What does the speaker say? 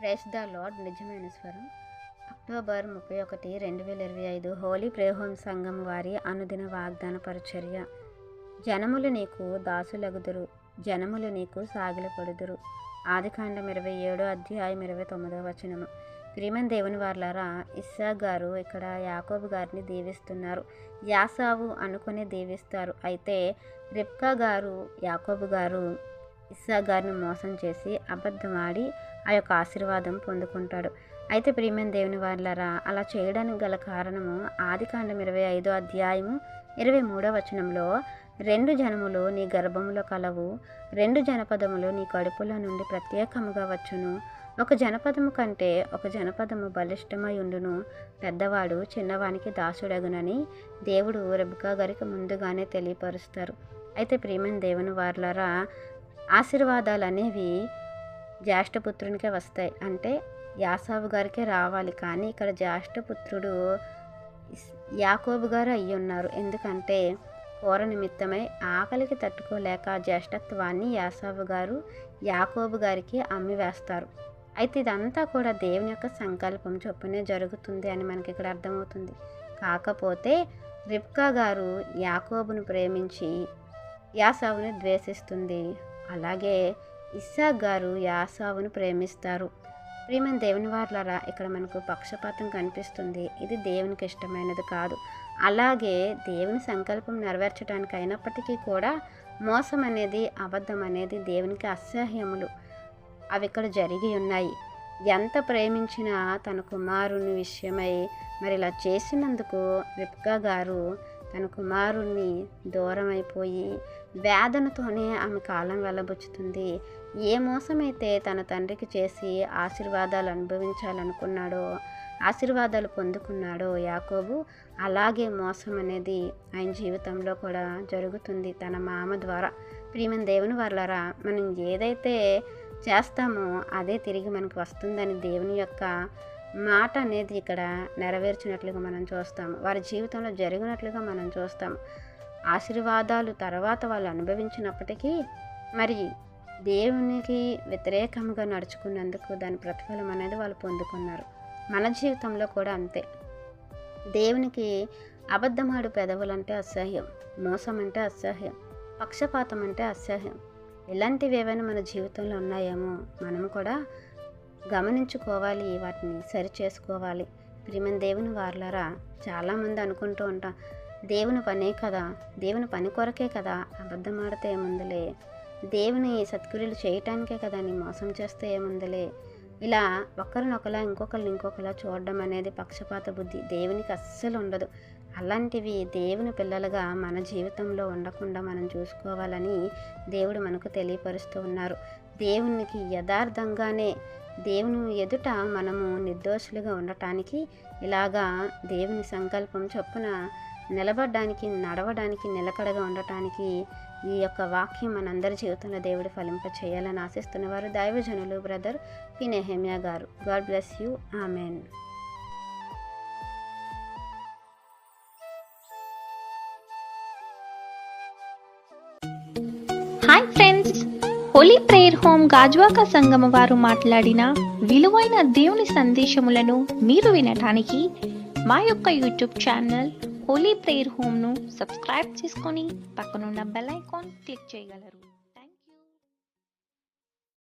Praise the lord. నిజమైన స్వరం. October 31, 2025 Holi prayer home సంఘం వారి అనుదిన వాగ్దాన పరిచర్య. జనములు నీకు దాసులగుదురు, జనములు నీకు సాగిలపడుదురు. ఆదికాండం 27 అధ్యాయం 29వ వచనము. ప్రియమైన దేవుని వారలారా, ఇస్సాకు గారు ఇక్కడ యాకోబు గారిని దీవిస్తున్నారు. యాసావు అనుకుని దీవిస్తారు. అయితే రిబ్కా గారు యాకోబు గారు ఇస్సాకు గారిని మోసం చేసి అబద్ధమాడి ఆ యొక్క ఆశీర్వాదం పొందుకుంటాడు. అయితే ప్రియమైన దేవుని వారలారా, అలా చేయడానికి గల కారణము ఆదికాండం 25 అధ్యాయము 23వ వచనంలో, 2 జనములు నీ గర్భములో కలవు, 2 జనపదములు నీ కడుపులో నుండి ప్రత్యేకముగా వచ్చును, ఒక జనపదము కంటే ఒక జనపదము బలిష్టమై ఉండును, పెద్దవాడు చిన్నవానికి దాసుడగునని దేవుడు రెబెకా గారికి ముందుగానే తెలియపరుస్తారు. అయితే ప్రియమైన దేవుని వారలారా, ఆశీర్వాదాలు అనేవి జ్యేష్ఠపుత్రునికే వస్తాయి. అంటే యాసావు గారికే రావాలి. కానీ ఇక్కడ జ్యేష్ఠపుత్రుడు యాకోబు గారు అయ్యి ఉన్నారు. ఎందుకంటే కోర నిమిత్తమై ఆకలికి తట్టుకోలేక జ్యేష్ఠత్వాన్ని యాసావు గారు యాకోబు గారికి అమ్మి వేస్తారు. అయితే ఇదంతా కూడా దేవుని యొక్క సంకల్పం చొప్పునే జరుగుతుంది అని మనకి ఇక్కడ అర్థమవుతుంది. కాకపోతే రిబ్కా గారు యాకోబును ప్రేమించి యాసావుని ద్వేషిస్తుంది. అలాగే ఇస్సాకు గారు యాసావును ప్రేమిస్తారు. ప్రియమైన దేవుని వారలారా, ఇక్కడ మనకు పక్షపాతం కనిపిస్తుంది. ఇది దేవునికి ఇష్టమైనది కాదు. అలాగే దేవుని సంకల్పం నెరవేర్చడానికి అయినప్పటికీ కూడా మోసం అనేది, అబద్ధం అనేది దేవునికి అసహ్యములు. అవి ఇక్కడ జరిగి ఉన్నాయి. ఎంత ప్రేమించినా తన కుమారుని విషయమై మరి ఇలా చేసినందుకు రిబ్కా గారు తన కుమారుణ్ణి దూరం అయిపోయి వేదనతోనే ఆమె కాలం వెళ్ళబుచ్చుతుంది. ఏ మోసమైతే తన తండ్రికి చేసి ఆశీర్వాదాలు అనుభవించాలనుకున్నాడో, ఆశీర్వాదాలు పొందుకున్నాడో యాకోబు, అలాగే మోసం అనేది ఆయన జీవితంలో కూడా జరుగుతుంది తన మామ ద్వారా. ప్రియమైన దేవుని వారలారా, మనం ఏదైతే చేస్తామో అదే తిరిగి మనకు వస్తుందని దేవుని యొక్క మాట అనేది ఇక్కడ నెరవేర్చినట్లుగా మనం చూస్తాము. వారి జీవితంలో జరిగినట్లుగా మనం చూస్తాము. ఆశీర్వాదాలు తర్వాత వాళ్ళు అనుభవించినప్పటికీ మరి దేవునికి వ్యతిరేకంగా నడుచుకున్నందుకు దాని ప్రతిఫలం అనేది వాళ్ళు పొందుకున్నారు. మన జీవితంలో కూడా అంతే. దేవునికి అబద్ధమాడు పెదవులంటే అసహ్యం, మోసం అంటే అసహ్యం, పక్షపాతం అంటే అసహ్యం. ఇలాంటివి ఏవైనా మన జీవితంలో ఉన్నాయేమో మనం కూడా గమనించుకోవాలి, వాటిని సరి చేసుకోవాలి. ప్రియమైన దేవుని వారలారా, చాలామంది అనుకుంటూ ఉంటాం, దేవుని పనే కదా, దేవుని పని కొరకే కదా అబద్ధం ఆడితే ఏముందిలే, దేవుని సత్క్రియలు చేయటానికే కదా నీ మోసం చేస్తే ఏముందిలే. ఇలా ఒకరినొకలా ఇంకొకలా చూడడం అనేది పక్షపాత బుద్ధి. దేవునికి అస్సలు ఉండదు. అలాంటివి దేవుని పిల్లలుగా మన జీవితంలో ఉండకుండా మనం చూసుకోవాలని దేవుడు మనకు తెలియపరుస్తూ ఉన్నారు. దేవునికి యథార్థంగానే దేవుని ఎదుట మనము నిర్దోషులుగా ఉండటానికి, ఇలాగా దేవుని సంకల్పం చొప్పున నిలబడడానికి, నడవడానికి, నిలకడగా ఉండటానికి ఈ యొక్క వాక్యం మనందరి జీవితంలో దేవుడు ఫలింప చేయాలని ఆశిస్తున్నవారు దైవజనులు బ్రదర్ పి. నెహెమ్యా గారు. God bless you. Amen. Hi friends, holy prayer home Gajuwaka సంఘం వారు మాట్లాడిన విలువైన దేవుని సందేశములను మీరు వినటానికి మా యొక్క యూట్యూబ్ ఛానల్ హోలీ ప్రేయర్ హోమ్ను సబ్స్క్రైబ్ చేసుకొని పక్కనున్న బెల్ ఐకాన్ క్లిక్ చేయగలరు.